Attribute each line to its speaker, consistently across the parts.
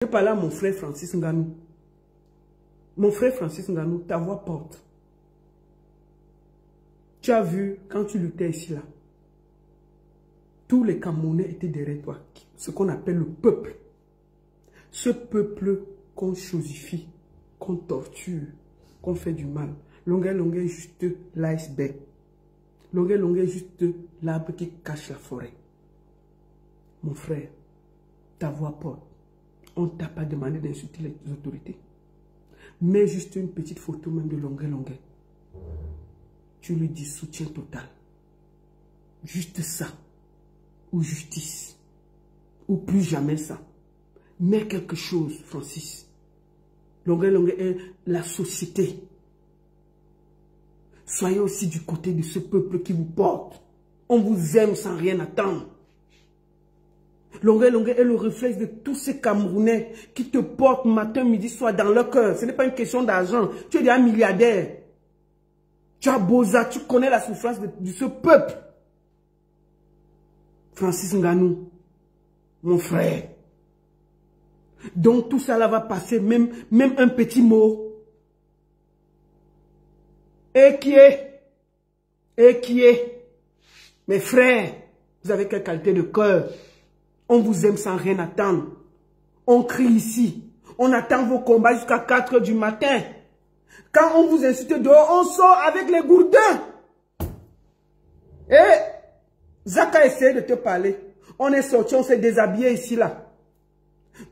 Speaker 1: Je parle à mon frère Francis Nganou. Mon frère Francis Nganou, ta voix porte. Tu as vu, quand tu luttais ici, là, tous les Camerounais étaient derrière toi. Ce qu'on appelle le peuple. Ce peuple qu'on chosifie, qu'on torture, qu'on fait du mal. Longueur est juste l'iceberg. Longueur est juste l'arbre qui cache la forêt. Mon frère, ta voix porte. On ne t'a pas demandé d'insulter les autorités. Mets juste une petite photo même de longueur. Tu lui dis soutien total. Juste ça. Ou justice. Ou plus jamais ça. Mets quelque chose, Francis. Longueur est la société. Soyez aussi du côté de ce peuple qui vous porte. On vous aime sans rien attendre. Longueur est le réflexe de tous ces Camerounais qui te portent matin, midi, soir dans leur cœur. Ce n'est pas une question d'argent. Tu es déjà milliardaire. Tu as Boza, tu connais la souffrance de ce peuple. Francis Nganou, mon frère. Donc tout ça là va passer, même un petit mot. Et qui est, mes frères, vous avez quelle qualité de cœur? On vous aime sans rien attendre. On crie ici. On attend vos combats jusqu'à 4 h du matin. Quand on vous insulte dehors, on sort avec les gourdins. Et Zaka essaie de te parler. On est sorti, on s'est déshabillé ici là.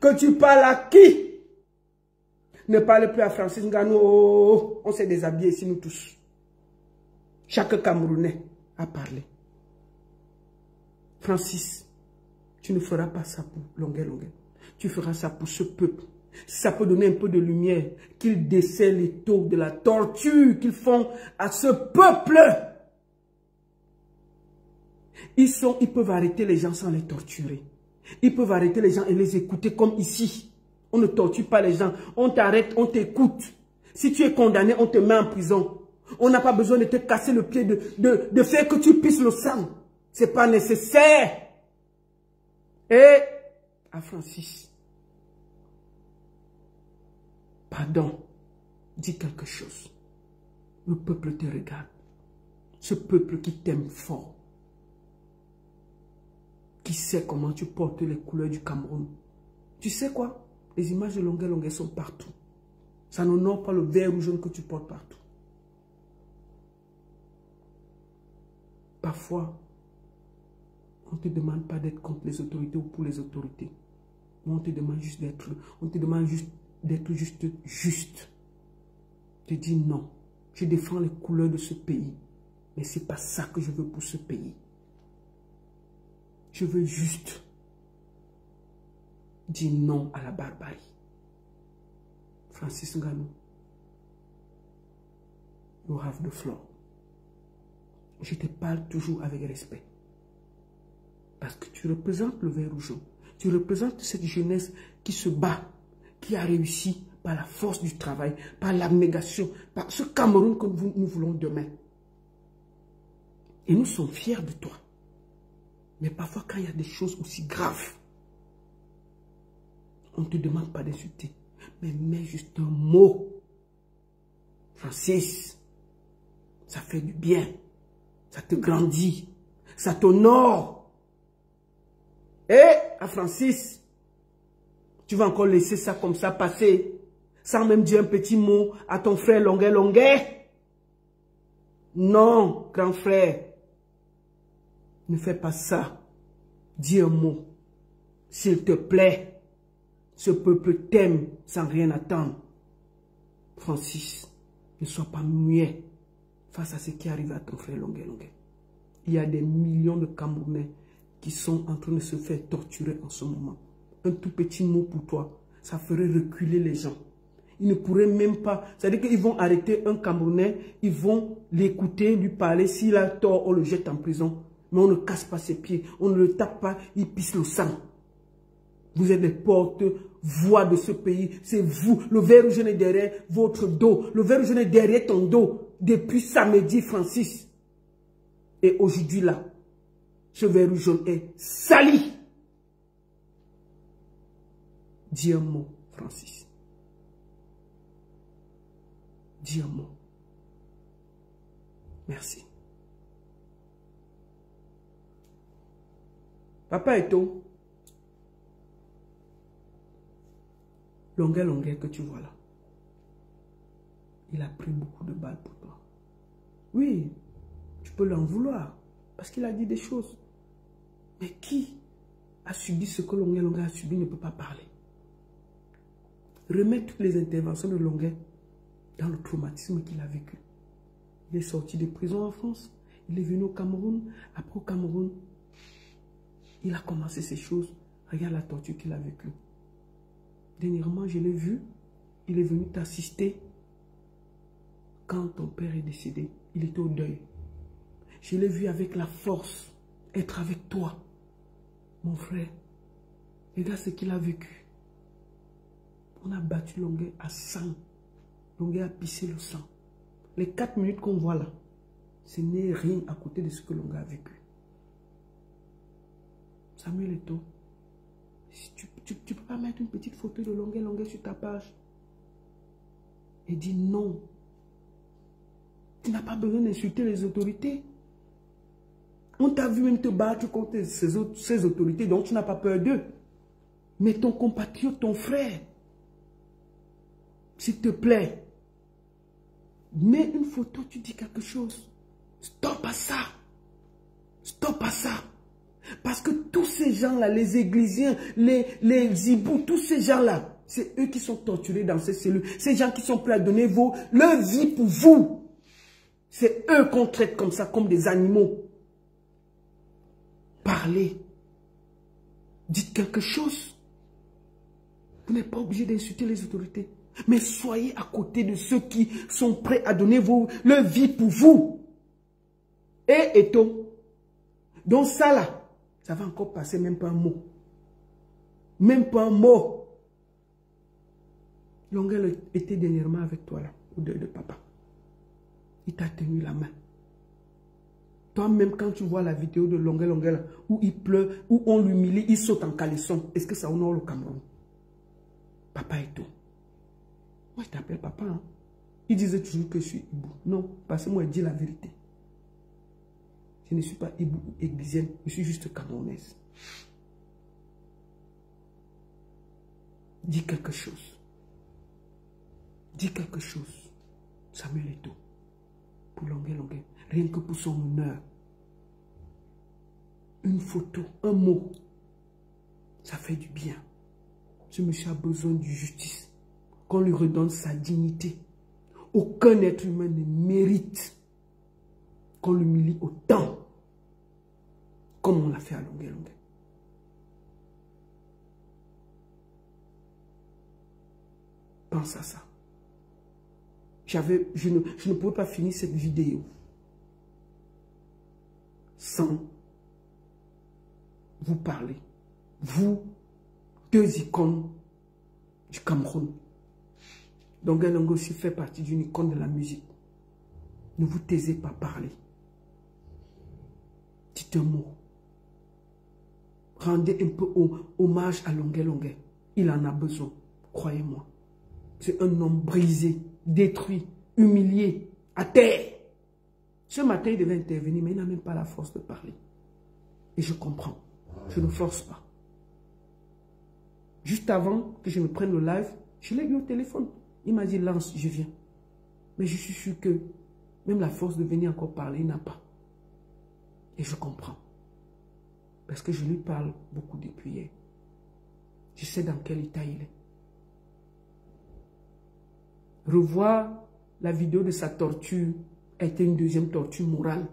Speaker 1: Que tu parles à qui? Ne parle plus à Francis Nganou. Oh, on s'est déshabillé ici nous tous. Chaque Camerounais a parlé. Francis, tu ne feras pas ça pour longueur. Tu feras ça pour ce peuple. Si ça peut donner un peu de lumière, qu'ils descellent les taux de la torture qu'ils font à ce peuple. Ils peuvent arrêter les gens sans les torturer. Ils peuvent arrêter les gens et les écouter comme ici. On ne torture pas les gens. On t'arrête, on t'écoute. Si tu es condamné, on te met en prison. On n'a pas besoin de te casser le pied, de faire que tu pisses le sang. Ce n'est pas nécessaire. Et à Francis, pardon, dis quelque chose. Le peuple te regarde. Ce peuple qui t'aime fort. Qui sait comment tu portes les couleurs du Cameroun. Tu sais quoi? Les images de longueur sont partout. Ça n'honore pas le vert ou jaune que tu portes partout. Parfois, on ne te demande pas d'être contre les autorités ou pour les autorités. Mais on te demande juste d'être juste. Tu dis non. Je défends les couleurs de ce pays. Mais ce n'est pas ça que je veux pour ce pays. Je veux juste dire non à la barbarie. Francis Nganou, you have the floor. Je te parle toujours avec respect. Parce que tu représentes le vert rouge. Tu représentes cette jeunesse qui se bat, qui a réussi par la force du travail, par l'abnégation, par ce Cameroun que nous voulons demain. Et nous sommes fiers de toi. Mais parfois, quand il y a des choses aussi graves, on ne te demande pas d'insulter. Mais mets juste un mot. Francis, ça fait du bien. Ça te grandit. Ça t'honore. Et à Francis, tu vas encore laisser ça comme ça passer, sans même dire un petit mot à ton frère longueur. Non, grand frère. Ne fais pas ça. Dis un mot. S'il te plaît. Ce peuple t'aime sans rien attendre. Francis, ne sois pas muet face à ce qui arrive à ton frère longueur. Il y a des millions de Camerounais qui sont en train de se faire torturer en ce moment. Un tout petit mot pour toi, ça ferait reculer les gens. Ils ne pourraient même pas... C'est-à-dire qu'ils vont arrêter un Camerounais, ils vont l'écouter, lui parler. S'il a tort, on le jette en prison. Mais on ne casse pas ses pieds, on ne le tape pas, il pisse le sang. Vous êtes les porte-voix de ce pays. C'est vous. Le vert rouge est derrière votre dos. Le vert rouge est derrière ton dos. Depuis samedi, Francis. Et aujourd'hui, là, ce vert rouge est sali. Dis un mot, Francis. Dis un mot. Merci. Papa Eto, longueur que tu vois là, il a pris beaucoup de balles pour toi. Oui, tu peux l'en vouloir, parce qu'il a dit des choses. Mais qui a subi ce que longueur a subi ne peut pas parler. Remets toutes les interventions de longueur dans le traumatisme qu'il a vécu. Il est sorti de prison en France, il est venu au Cameroun, après au Cameroun, il a commencé ces choses. Regarde la torture qu'il a vécue. Dernièrement, je l'ai vu, il est venu t'assister quand ton père est décédé. Il était au deuil. Je l'ai vu avec la force, être avec toi, mon frère. Regarde ce qu'il a vécu. On a battu Longueur à sang. Longueur a pissé le sang. Les 4 minutes qu'on voit là, ce n'est rien à côté de ce que Longueur a vécu. Samuel Eto'o, tu peux pas mettre une petite photo de Longueur sur ta page et dire non. Tu n'as pas besoin d'insulter les autorités. On t'a vu même te battre contre ces autorités, donc tu n'as pas peur d'eux. Mais ton compatriote, ton frère, s'il te plaît, mets une photo, tu dis quelque chose. Stop à ça. Stop à ça. Parce que tous ces gens-là, les églisiens, les hiboux, tous ces gens-là, c'est eux qui sont torturés dans ces cellules. Ces gens qui sont prêts à donner leur vie pour vous. C'est eux qu'on traite comme ça, comme des animaux. Parlez. Dites quelque chose. Vous n'êtes pas obligé d'insulter les autorités. Mais soyez à côté de ceux qui sont prêts à donner leur vie pour vous. Et Eto'o. Donc ça là, ça va encore passer, même pas un mot. Même pas un mot. Longueur était dernièrement avec toi là, au deuil de papa. Il t'a tenu la main. Toi-même, quand tu vois la vidéo de Longueur là, où il pleure, où on l'humilie, il saute en caleçon. Est-ce que ça honore le Cameroun? Papa Eto'o. Moi, je t'appelle papa. Hein? Il disait toujours que je suis hibou. Non, parce que moi, il dit la vérité. Je ne suis pas hibou ou églisienne, je suis juste camerounaise. Dis quelque chose. Dis quelque chose. Samuel Eto'o. Pour Longueur. Rien que pour son honneur. Une photo, un mot. Ça fait du bien. Ce monsieur a besoin de justice. Qu'on lui redonne sa dignité. Aucun être humain ne mérite qu'on l'humilie autant comme on l'a fait à Longueur. Pense à ça. Je ne pouvais pas finir cette vidéo sans vous parler. Vous, 2 icônes du Cameroun. Longueur aussi fait partie d'une icône de la musique. Ne vous taisez pas parler. Dites un mot. Rendez un peu hommage à Longueur. Il en a besoin, croyez-moi. C'est un homme brisé, détruit, humilié, à terre. Ce matin, il devait intervenir, mais il n'a même pas la force de parler. Et je comprends. Je ne force pas. Juste avant que je me prenne le live, je l'ai eu au téléphone. Il m'a dit, lance, je viens. Mais je suis sûr que même la force de venir encore parler, il n'a pas. Et je comprends. Parce que je lui parle beaucoup depuis hier. Je sais dans quel état il est. Revoir la vidéo de sa torture a été une deuxième torture morale.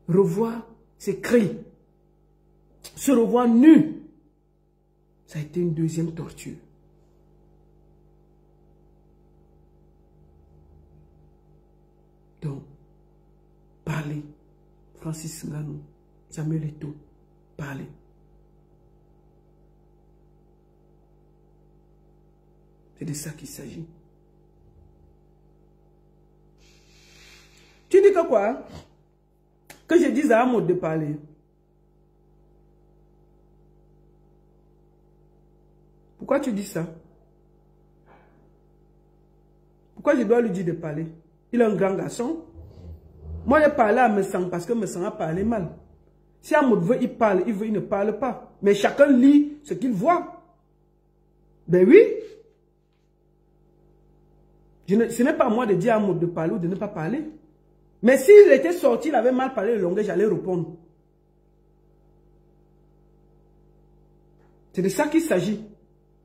Speaker 1: Revoir ses cris, se revoir nu, ça a été une deuxième torture. Donc, parlez. Francis Ngannou, Samuel Eto'o, parlez. C'est de ça qu'il s'agit. Tu dis que quoi? Que je dise à Amos de parler. Pourquoi tu dis ça? Pourquoi je dois lui dire de parler? Il est un grand garçon. Moi, j'ai parlé à Messang parce que Messang a parlé mal. Si Amoud veut, il parle. Il veut, il ne parle pas. Mais chacun lit ce qu'il voit. Ben oui. Ce n'est pas à moi de dire à Amoud de parler ou de ne pas parler. Mais s'il était sorti, il avait mal parlé le langage, j'allais répondre. C'est de ça qu'il s'agit.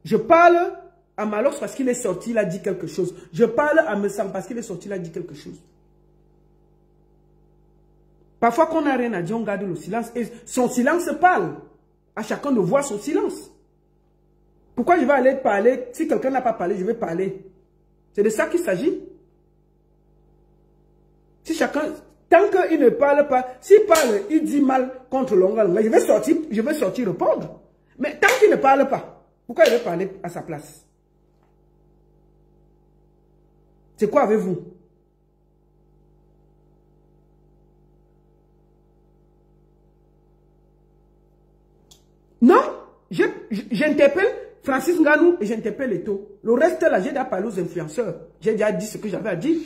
Speaker 1: Je parle à Malox parce qu'il est sorti, il a dit quelque chose. Je parle à Messang parce qu'il est sorti, il a dit quelque chose. Parfois, quand on n'a rien à dire, on garde le silence. Et son silence parle. À chacun de voir son silence. Pourquoi je vais aller parler? Si quelqu'un n'a pas parlé, je vais parler. C'est de ça qu'il s'agit. Si chacun, tant qu'il ne parle pas, s'il parle, il dit mal contre Longa, je vais sortir répondre. Mais tant qu'il ne parle pas, pourquoi il veut parler à sa place? C'est quoi avec vous? Non, j'interpelle Francis Nganou et j'interpelle Eto. Le reste là, j'ai déjà parlé aux influenceurs. J'ai déjà dit ce que j'avais à dire.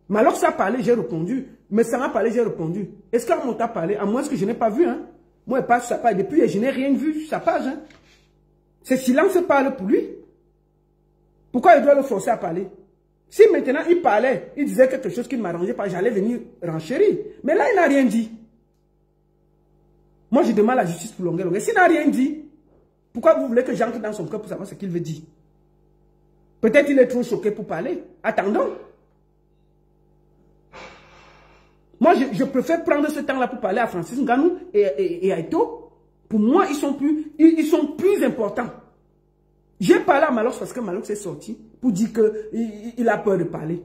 Speaker 1: Mais alors ça a parlé, j'ai répondu. Mais ça m'a parlé, j'ai répondu. Est-ce qu'Amon t'a parlé? À moins que je n'ai pas vu. Hein? Moi, il passe sur sa page. Depuis, je n'ai rien vu sur sa page. Hein? Ce silence parle pour lui. Pourquoi il doit le forcer à parler? Si maintenant il parlait, il disait quelque chose qui ne m'arrangeait pas, j'allais venir renchérir. Mais là, il n'a rien dit. Moi, je demande la justice pour Longuet. S'il n'a rien dit, pourquoi vous voulez que j'entre dans son cœur pour savoir ce qu'il veut dire? Peut-être qu'il est trop choqué pour parler. Attendons. Moi, je préfère prendre ce temps-là pour parler à Francis Nganou et à Eto. Pour moi, ils sont plus importants. J'ai parlé à Malox parce que Malox est sorti pour dire qu'il a peur de parler.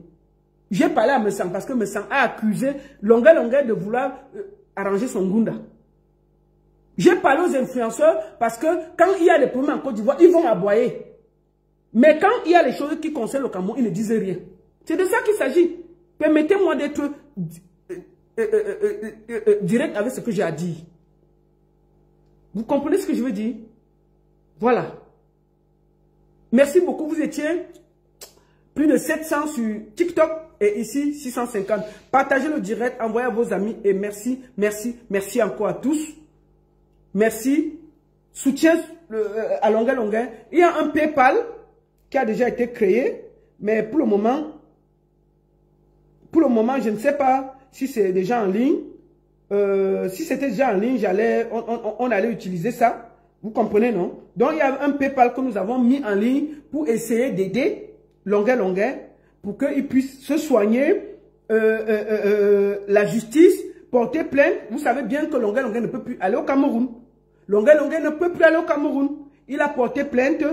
Speaker 1: J'ai parlé à Messang parce que Messang a accusé Longuet de vouloir arranger son Gunda. J'ai parlé aux influenceurs parce que quand il y a des problèmes en Côte d'Ivoire, ils vont aboyer. Mais quand il y a les choses qui concernent le Cameroun, ils ne disent rien. C'est de ça qu'il s'agit. Permettez-moi d'être direct avec ce que j'ai à dire. Vous comprenez ce que je veux dire? Voilà. Merci beaucoup. Vous étiez plus de 700 sur TikTok et ici 650. Partagez le direct, envoyez à vos amis et merci, merci, merci encore à tous. Merci. Soutien à Longuet. Il y a un PayPal qui a déjà été créé, mais pour le moment, je ne sais pas si c'est déjà en ligne. Si c'était déjà en ligne, on allait utiliser ça. Vous comprenez, non? Donc, il y a un PayPal que nous avons mis en ligne pour essayer d'aider Longuet pour qu'il puisse se soigner, la justice, porter plainte. Vous savez bien que Longuet ne peut plus aller au Cameroun. Longuet ne peut plus aller au Cameroun. Il a porté plainte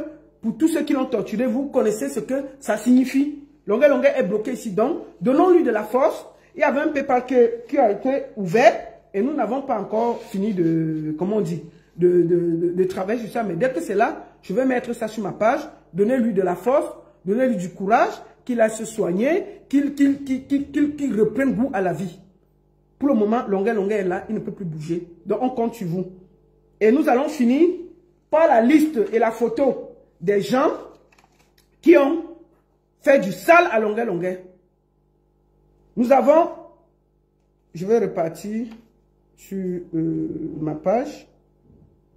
Speaker 1: pour tous ceux qui l'ont torturé. Vous connaissez ce que ça signifie. Longuet est bloqué ici. Donc, donnons-lui de la force. Il y avait un PayPal qui a été ouvert et nous n'avons pas encore fini de, comment on dit, de travailler sur ça. Mais dès que c'est là, je vais mettre ça sur ma page, donner-lui de la force, donner-lui du courage, qu'il aille se soigner, qu'il reprenne goût à la vie. Pour le moment, Longuet est là, il ne peut plus bouger. Donc, on compte sur vous. Et nous allons finir par la liste et la photo des gens qui ont fait du sale à Longuet. Nous avons, je vais repartir sur ma page.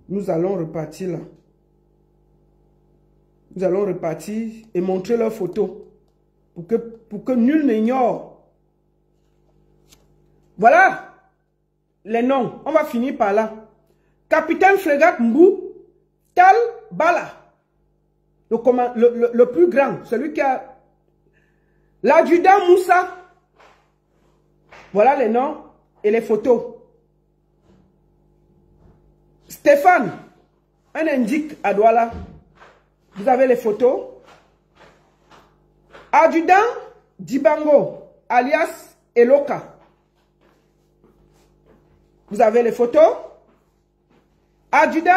Speaker 1: Nous allons repartir là. Nous allons repartir et montrer leurs photos pour que nul n'ignore. Voilà les noms. On va finir par là. Capitaine Frégate Mbou, Tal Bala, le plus grand, celui qui a l'adjudant Moussa. Voilà les noms et les photos. Stéphane, un indique à Douala. Vous avez les photos. Adjudant Dibango, alias Eloka. Vous avez les photos. Adjudant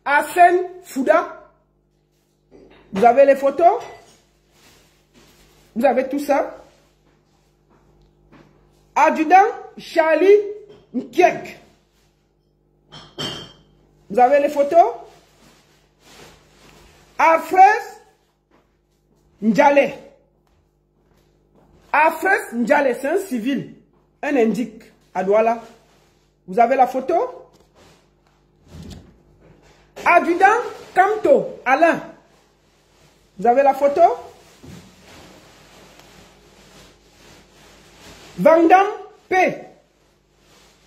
Speaker 1: Asen Fouda. Vous avez les photos. Vous avez tout ça. Adjudant Charlie Nkiek. Vous avez les photos. Alfred Ndjale. Alfred Ndjale, c'est un civil, un indique à Douala. Vous avez la photo? Adjudant Kamto, Alain. Vous avez la photo? Vandam P.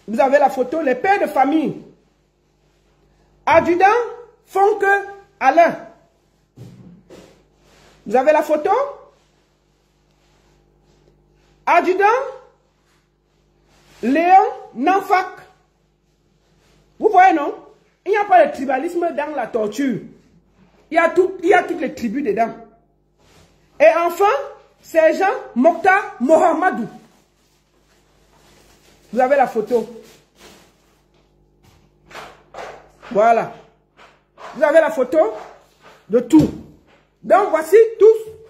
Speaker 1: Vous avez la photo, les pères de famille. Adjudant Fonke Alain. Vous avez la photo? Adjudant Léon Nanfak. Vous voyez, non? Il n'y a pas de tribalisme dans la torture. Il y a toutes les tribus dedans. Et enfin, sergent Mokhtar Mohamedou. Vous avez la photo. Voilà. Vous avez la photo de tout. Donc, voici tout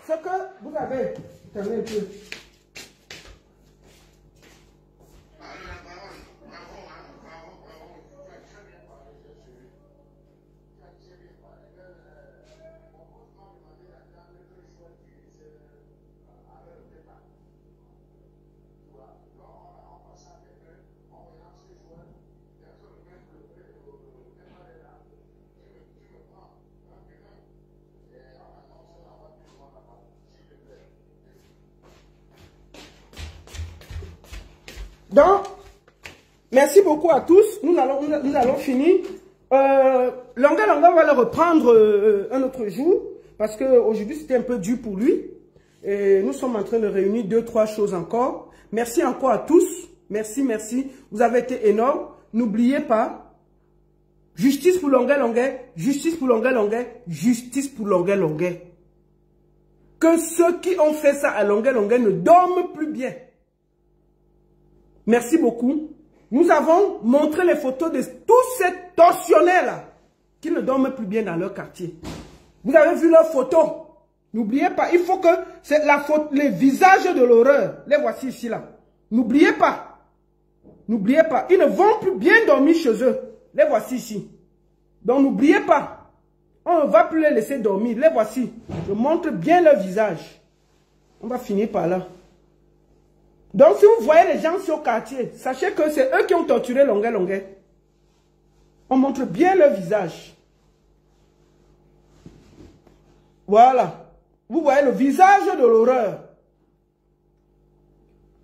Speaker 1: ce que vous avez. Attendez un peu. Donc, merci beaucoup à tous. Nous allons finir. Longa va le reprendre un autre jour. Parce qu'aujourd'hui, c'était un peu dur pour lui. Et nous sommes en train de réunir 2-3 choses encore. Merci encore à tous. Merci, merci. Vous avez été énormes. N'oubliez pas. Justice pour Longa. Justice pour Longa. Justice pour Longa. Que ceux qui ont fait ça à Longa ne dorment plus bien. Merci beaucoup. Nous avons montré les photos de tous ces tortionnaires-là qui ne dorment plus bien dans leur quartier. Vous avez vu leurs photos. N'oubliez pas, il faut que c'est la photo, les visages de l'horreur. Les voici ici là. N'oubliez pas. N'oubliez pas. Ils ne vont plus bien dormir chez eux. Les voici ici. Donc n'oubliez pas. On ne va plus les laisser dormir. Les voici. Je montre bien leur visage. On va finir par là. Donc, si vous voyez les gens sur le quartier, sachez que c'est eux qui ont torturé Longa. On montre bien leur visage. Voilà. Vous voyez le visage de l'horreur.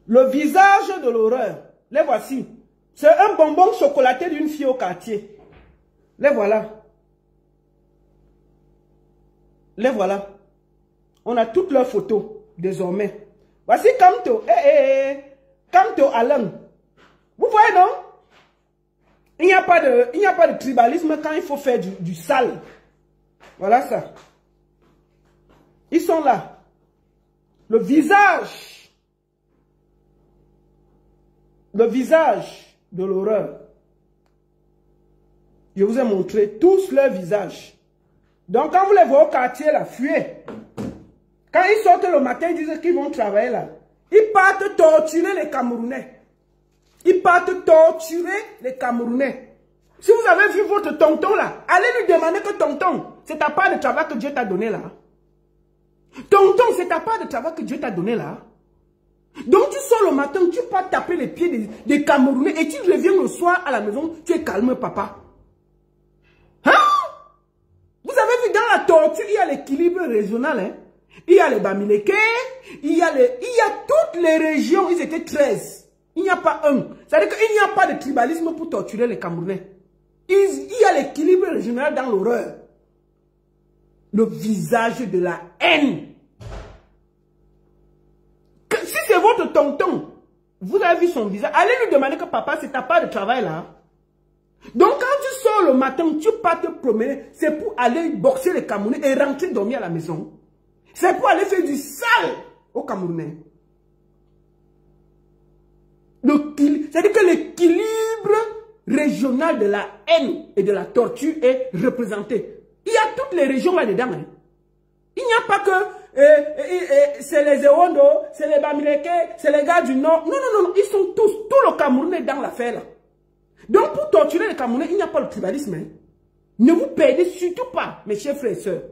Speaker 1: Le visage de l'horreur. Les voici. C'est un bonbon chocolaté d'une fille au quartier. Les voilà. Les voilà. On a toutes leurs photos, désormais. Voici Kamto. Kamto Alain. Vous voyez, non? Il n'y a pas de tribalisme quand il faut faire du sale. Voilà ça. Ils sont là. Le visage. Le visage de l'horreur. Je vous ai montré tous leurs visages. Donc quand vous les voyez au quartier, là, fuyez. Quand ils sortent le matin, ils disent qu'ils vont travailler là. Ils partent torturer les Camerounais. Ils partent torturer les Camerounais. Si vous avez vu votre tonton là, allez lui demander que tonton, c'est ta part de travail que Dieu t'a donné là. Tonton, c'est ta part de travail que Dieu t'a donné là. Donc tu sors le matin, tu pars taper les pieds des Camerounais et tu reviens le soir à la maison, tu es calme papa. Hein? Vous avez vu dans la torture, il y a l'équilibre régional, hein? Il y a les Bamileke, il y a toutes les régions, ils étaient 13. Il n'y a pas un. C'est-à-dire qu'il n'y a pas de tribalisme pour torturer les Camerounais. Il y a l'équilibre régional dans l'horreur. Le visage de la haine. Si c'est votre tonton, vous avez vu son visage, allez lui demander que papa, c'est ta part de travail là. Donc quand tu sors le matin, tu pars te promener, c'est pour aller boxer les Camerounais et rentrer dormir à la maison. C'est pour aller faire du sale aux Camerounais. C'est-à-dire que l'équilibre régional de la haine et de la torture est représenté. Il y a toutes les régions là-dedans. Hein. Il n'y a pas que c'est les Ewondo, c'est les Bamileke, c'est les gars du Nord. Non, non, non, ils sont tous, tout le Camerounais dans l'affaire là. Donc pour torturer les Camerounais, il n'y a pas le tribalisme. Hein. Ne vous perdez surtout pas, mes chers frères et sœurs.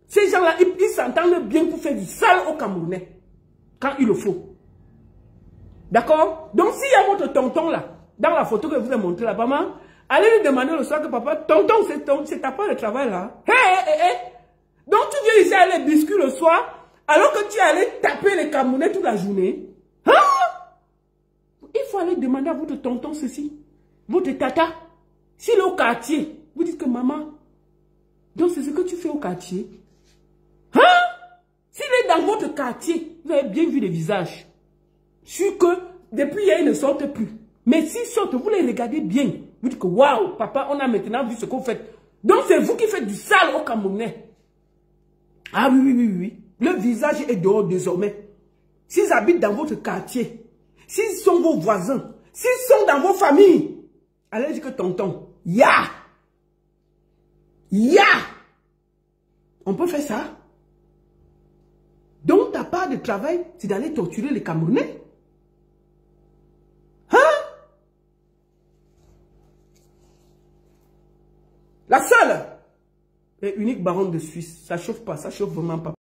Speaker 1: Ces gens-là, ils s'entendent bien pour faire du sale au Camerounais. Quand il le faut. D'accord? Donc, s'il y a votre tonton là, dans la photo que je vous ai montrée là, maman, allez lui demander le soir que papa, tonton, c'est ta part de travail là. Donc, tu viens ici aller biscuit le soir, alors que tu es allé taper les Camerounais toute la journée. Hein? Il faut aller demander à votre tonton ceci. Votre tata. S'il est au quartier, vous dites que maman, donc c'est ce que tu fais au quartier. Hein? S'il est dans votre quartier, vous avez bien vu les visages. Sûr que depuis hier, ils ne sortent plus. Mais s'ils sortent, vous les regardez bien. Vous dites que waouh, papa, on a maintenant vu ce que vous faites. Donc c'est vous qui faites du sale au Camerounais. Ah oui. Le visage est dehors désormais. S'ils habitent dans votre quartier, s'ils sont vos voisins, s'ils sont dans vos familles, allez dire que tonton, ya! On peut faire ça. Donc ta part de travail, c'est d'aller torturer les Camerounais. Hein? La seule et unique baronne de Suisse, ça chauffe pas, ça chauffe vraiment pas.